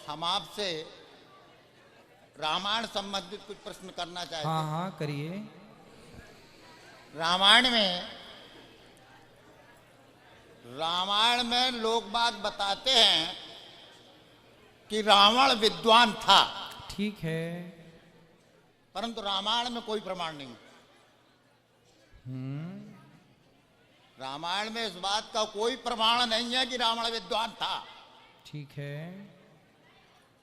हम आपसे रामायण संबंधित कुछ प्रश्न करना चाहते हैं। हाँ हाँ करिए। रामायण में लोग बात बताते हैं कि रावण विद्वान था, ठीक है। परंतु रामायण में कोई प्रमाण नहीं। रामायण में इस बात का कोई प्रमाण नहीं है कि रावण विद्वान था। ठीक है।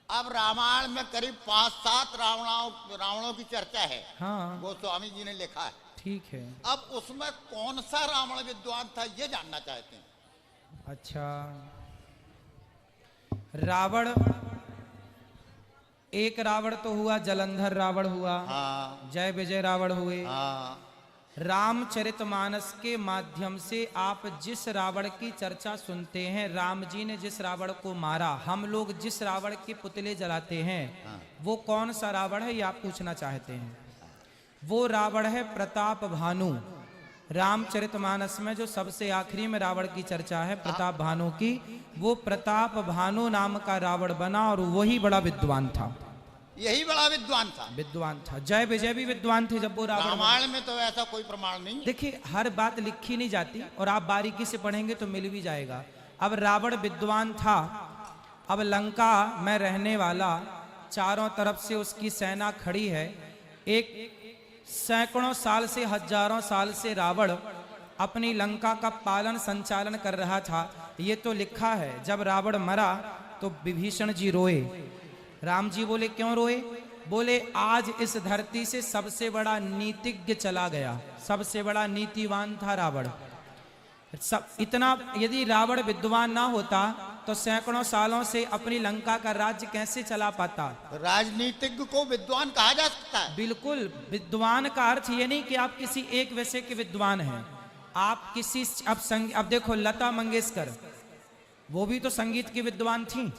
अब रामायण में करीब 5-7 रावणों की चर्चा है। हाँ गोस्वामी जी ने लिखा है। ठीक है। अब उसमें कौन सा रावण विद्वान था ये जानना चाहते हैं। अच्छा, रावण, एक रावण तो हुआ, जलंधर रावण हुआ, हाँ जय विजय रावण हुए। हाँ। रामचरितमानस के माध्यम से आप जिस रावण की चर्चा सुनते हैं, राम जी ने जिस रावण को मारा, हम लोग जिस रावण के पुतले जलाते हैं, वो कौन सा रावण है ये आप पूछना चाहते हैं। वो रावण है प्रताप भानु। रामचरितमानस में जो सबसे आखिरी में रावण की चर्चा है प्रताप भानु की, वो प्रताप भानु नाम का रावण बना और वही बड़ा विद्वान था। यही बड़ा विद्वान था। जय विजय भी विद्वान थे जब वो रावण। रामायण में तो ऐसा कोई प्रमाण नहीं। देखिए, हर बात लिखी नहीं जाती और आप बारीकी से पढ़ेंगे तो मिल भी जाएगा। अब रावण विद्वान था। अब लंका में रहने वाला, चारों तरफ से उसकी सेना खड़ी है। एक सैकड़ों साल से, हजारों साल से रावण अपनी लंका का पालन संचालन कर रहा था। ये तो लिखा है। जब रावण मरा तो विभीषण जी रोए। राम जी बोले क्यों रोए? बोले आज इस धरती से सबसे बड़ा नीतिज्ञ चला गया, सबसे बड़ा नीतिवान था रावण। सब इतना, यदि रावण विद्वान ना होता तो सैकड़ों सालों से अपनी लंका का राज्य कैसे चला पाता? राजनीतिज्ञ को विद्वान कहा जा सकता है? बिल्कुल। विद्वान का अर्थ ये नहीं कि आप किसी एक विषय के विद्वान हैं। आप किसी, अब देखो लता मंगेशकर, वो भी तो संगीत की विद्वान थी,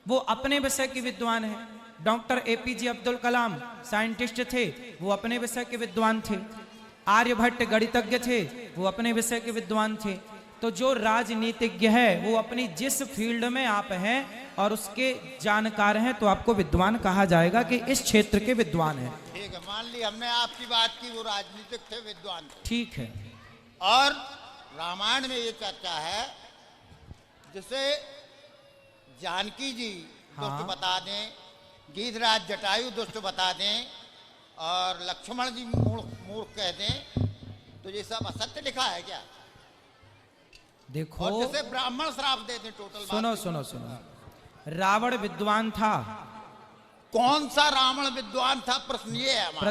वो अपने विषय के विद्वान है। Doctor APJ Abdul Kalam scientist थे, वो अपने विषय के विद्वान थे। आर्यभट्ट गणितज्ञ थे, वो अपने विषय के विद्वान थे। तो जो राजनीतिज्ञ है वो अपनी जिस फील्ड में आप हैं और उसके जानकार हैं तो आपको विद्वान कहा जाएगा कि इस क्षेत्र के विद्वान हैं। ठीक है, मान ली हमने आपकी बात की, वो राजनीतिक थे, विद्वान थे। ठीक है। और रामायण में ये चर्चा है, जिसे जानकी जी दुष्ट बता दें, गीधराज जटायु दुष्ट बता दें और लक्ष्मण जी मूर्ख कह दें, तो ये सब असत्य लिखा है क्या? देखो, और जिसे ब्राह्मण श्राप देते टोटल। सुनो, रावण विद्वान था। कौन सा रावण विद्वान था? प्रश्न ये है हमारा।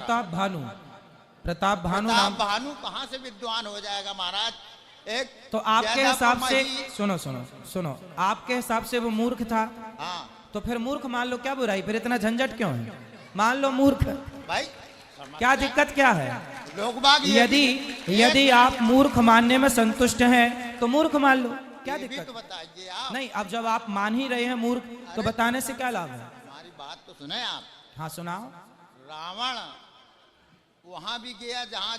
प्रताप भानु कहां से विद्वान हो जाएगा महाराज? एक तो आपके हिसाब से, सुनो, आपके हिसाब से वो मूर्ख था। हाँ। तो फिर मूर्ख मान लो, क्या बुराई? फिर इतना झंझट क्यों है? मान लो मूर्ख, भाई क्या दिक्कत क्या है? लोग बाग यदि आप मूर्ख मानने में संतुष्ट हैं तो मूर्ख मान लो, क्या दिक्कत? तो बताइए आप। नहीं, अब जब आप मान ही रहे हैं मूर्ख, तो बताने से क्या लाभ है? हमारी बात तो सुने आप। हाँ सुनाओ। रावण वहां भी गया जहां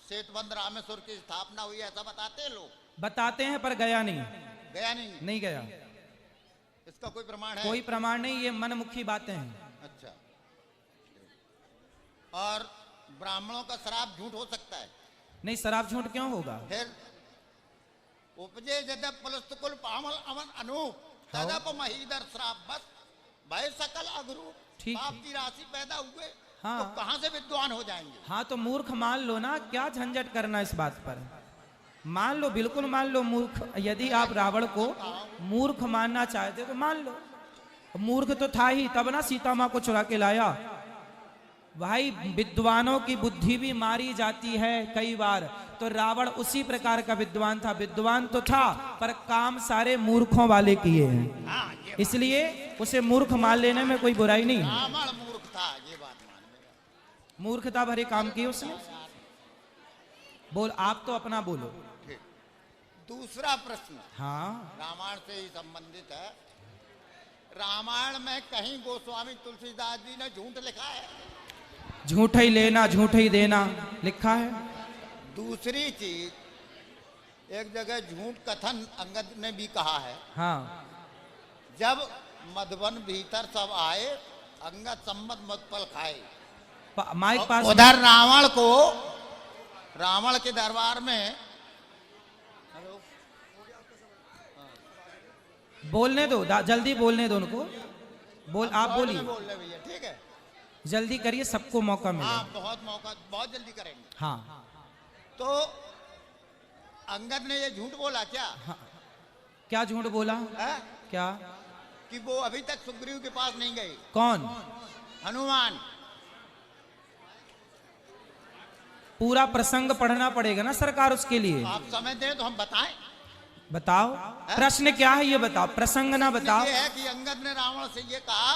सेतुबंध रामेश्वर की स्थापना हुई, ऐसा बताते हैं लोग। बताते हैं पर गया नहीं। नहीं गया। इसका कोई प्रमाण है? कोई प्रमाण नहीं, ये मनमुखी बातें हैं। अच्छा। और ब्राह्मणों का श्राप झूठ हो सकता है? नहीं, श्राप झूठ क्यों होगा? फिर उपजे जदप पुलस्तकुल पामल अमन अनूप तदप महीदर श्राप बस भय सकल अगरू। पाप की राशि पैदा हुए। हाँ। तो कहां से विद्वान हो जाएंगे? हाँ, तो मूर्ख मान लो ना, क्या झंझट करना इस बात पर? मान लो, बिल्कुल मान लो मूर्ख। यदि आप रावण को मूर्ख मानना चाहते तो मान लो। मूर्ख तो था ही, तब ना सीता माँ को चुरा के लाया। भाई, विद्वानों की बुद्धि भी मारी जाती है कई बार। तो रावण उसी प्रकार का विद्वान था। विद्वान तो था पर काम सारे मूर्खों वाले किए हैं, इसलिए उसे मूर्ख मान लेने में कोई बुराई नहीं है। रावण मूर्ख था, ये बात मान लेगा। मूर्खता भरे काम किए उसने। बोल, आप तो अपना बोलो। दूसरा प्रश्न, हाँ, रामायण से ही संबंधित है। रामायण में कहीं गोस्वामी तुलसीदास जी ने झूठ लिखा है? झूठ ही लेना झूठ ही देना लिखा है। दूसरी चीज, एक जगह झूठ कथन अंगद ने भी कहा है। हाँ। जब मधुबन भीतर सब आए, अंगद सम्मत मधुपल खाए। माइक पास। उधर रावण के दरबार में बोलने दो, जल्दी बोलने दो उनको। आप बोलिए, बोल रहे भैया, ठीक है, जल्दी करिए, सबको मौका मिले। हाँ बहुत जल्दी करेंगे। हाँ तो अंगद ने ये झूठ बोला क्या? हाँ। क्या झूठ बोला है? क्या? कि वो अभी तक सुग्रीव के पास नहीं गए। कौन? हनुमान। पूरा प्रसंग पढ़ना पड़ेगा ना सरकार, उसके लिए। आप समझते हैं तो हम बताएं। बताओ प्रश्न क्या है, ये बताओ, प्रसंग ना बताओ। ये है कि अंगद ने रावण से ये कहा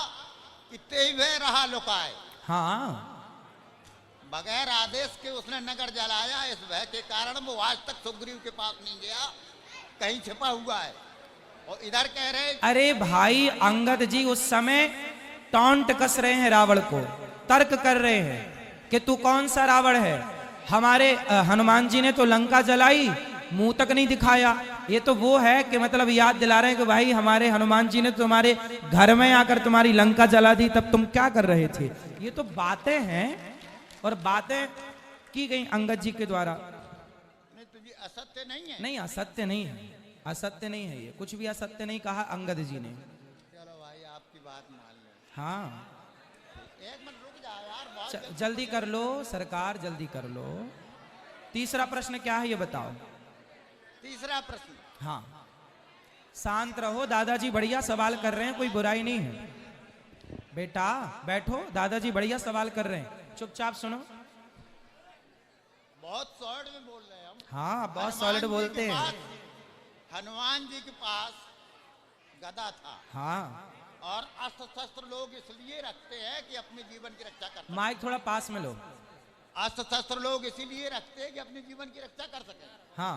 कि ते वह रहा लुकाए। हाँ, बगैर आदेश के उसने नगर जलाया, इस भय के कारण वो आज तक सुग्रीव के पास नहीं गया, कहीं छिपा हुआ है। और इधर कह रहे, अरे भाई अंगद जी उस समय टॉन्ट कस रहे हैं रावण को, तर्क कर रहे हैं कि तू कौन सा रावण है, हमारे हनुमान जी ने तो लंका जलाई, मुंह तक नहीं दिखाया। ये तो वो है कि मतलब याद दिला रहे हैं कि भाई हमारे हनुमान जी ने तुम्हारे घर में आकर तुम्हारी लंका जला दी, तब तुम क्या कर रहे थे। ये तो बातें हैं, और बातें की गई अंगद जी के द्वारा। नहीं तुझे असत्य नहीं है। नहीं असत्य नहीं है, असत्य नहीं है, ये कुछ भी असत्य नहीं कहा अंगद जी ने। चलो भाई आपकी बात मान लो। हाँ एक मिनट रुक जाओ यार, बहुत जल्दी कर लो सरकार, जल्दी कर लो। तीसरा प्रश्न क्या है ये बताओ। तीसरा प्रश्न। हाँ शांत रहो, दादाजी बढ़िया सवाल कर रहे हैं, कोई बुराई नहीं है। बेटा बैठो, दादाजी बढ़िया सवाल कर रहे हैं, चुपचाप सुनो। बहुत सॉलिड में बोल रहे हैं हम। हाँ बहुत सॉलिड बोलते हैं। हनुमान जी के पास गदा था। हाँ और अस्त्र शस्त्र लोग इसलिए रखते हैं कि अपने जीवन की रक्षा कर। माइक थोड़ा पास में लो। अस्त्र शस्त्र लोग इसीलिए रखते हैं कि अपने जीवन की रक्षा कर सके। हाँ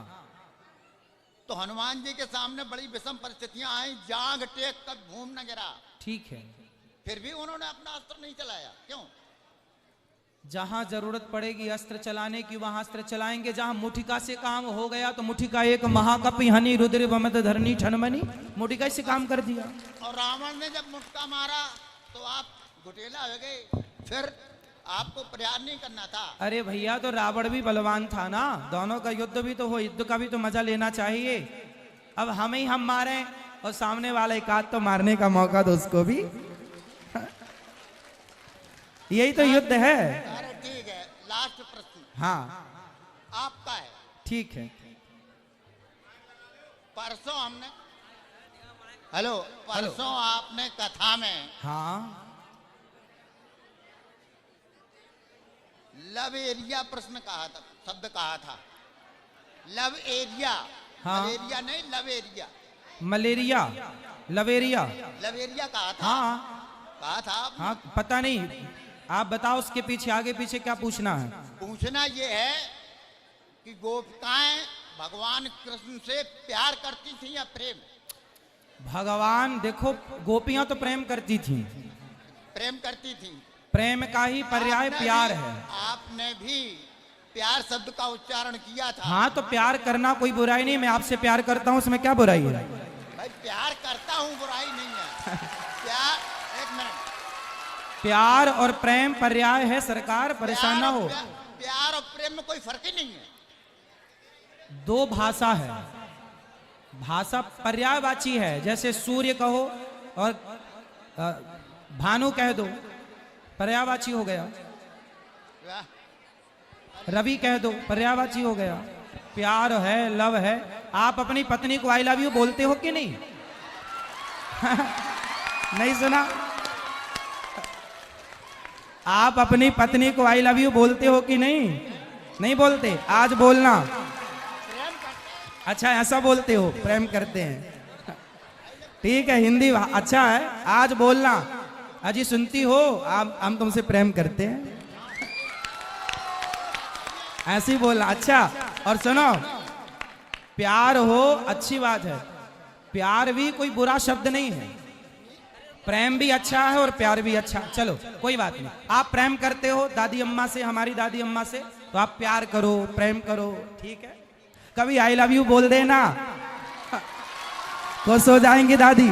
तो हनुमान जी के सामने बड़ी विषम परिस्थितियां आई, जांग टेक तक घूम न गिरा, ठीक है, फिर भी उन्होंने अपना अस्त्र नहीं चलाया। क्यों? जहां जरूरत पड़ेगी अस्त्र चलाने की वहां अस्त्र चलाएंगे। जहां मुठिका से काम हो गया तो मुठिका एक महाकपि हनि रुद्र वमद धरनी ठनमनी, मुठिका से काम कर दिया। और रावण ने जब मुटका मारा तो आप घुटेला हो गए, फिर आपको प्रयास नहीं करना था। अरे भैया तो रावण भी बलवान था ना, दोनों का युद्ध भी तो हो, युद्ध का भी तो मजा लेना चाहिए। अब हम मारे और सामने वाला एक आध तो मारने का मौका दो उसको भी, यही तो युद्ध है। अरे ठीक है, लास्ट प्रश्न हाँ आपका है। ठीक है। परसों हमने परसों आपने कथा में हाँ लव एरिया प्रश्न कहा था, शब्द कहा था, लव एरिया। हाँ। मलेरिया नहीं, लव एरिया। मलेरिया लवेरिया लवेरिया कहा था। हाँ कहा था आपने। हाँ पता नहीं, आप बताओ उसके पीछे आगे पीछे क्या पूछना है। पूछना ये है कि गोपिकाएं भगवान कृष्ण से प्यार करती थी या प्रेम? भगवान देखो, गोपियां तो प्रेम करती थी, प्रेम करती थी। प्रेम का ही पर्याय प्यार है। आपने भी प्यार शब्द का उच्चारण किया था। हाँ तो प्यार करना कोई बुराई नहीं, मैं आपसे प्यार करता हूँ, उसमें क्या बुराई है। भाई प्यार करता हूँ, बुराई नहीं है। प्यार, एक मिनट, प्यार और प्रेम पर्याय है सरकार, परेशान ना हो। प्यार और प्रेम में कोई फर्क ही नहीं है। दो भाषा है, भाषा पर्यायवाची है, जैसे सूर्य कहो और भानु कह दो, पर्यायवाची हो गया। रवि कह दो, पर्यायवाची हो गया। प्यार है, लव है। आप अपनी पत्नी को आई लव यू बोलते हो कि नहीं? नहीं सुना? आप अपनी पत्नी को आई लव यू बोलते हो कि नहीं? नहीं बोलते? आज बोलना। अच्छा ऐसा बोलते हो, प्रेम करते हैं, ठीक है, हिंदी अच्छा है, आज बोलना। अजी सुनती हो, हम तुमसे प्रेम करते हैं, ऐसे ही बोलना। अच्छा और सुनो, प्यार हो अच्छी बात है, प्यार भी कोई बुरा शब्द नहीं है, प्रेम भी अच्छा है और प्यार भी अच्छा। चलो कोई बात नहीं, आप प्रेम करते हो दादी अम्मा से, हमारी दादी अम्मा से, तो आप प्यार करो, प्रेम करो, ठीक है। कभी आई लव यू बोल देना, खुश हो जाएंगी दादी।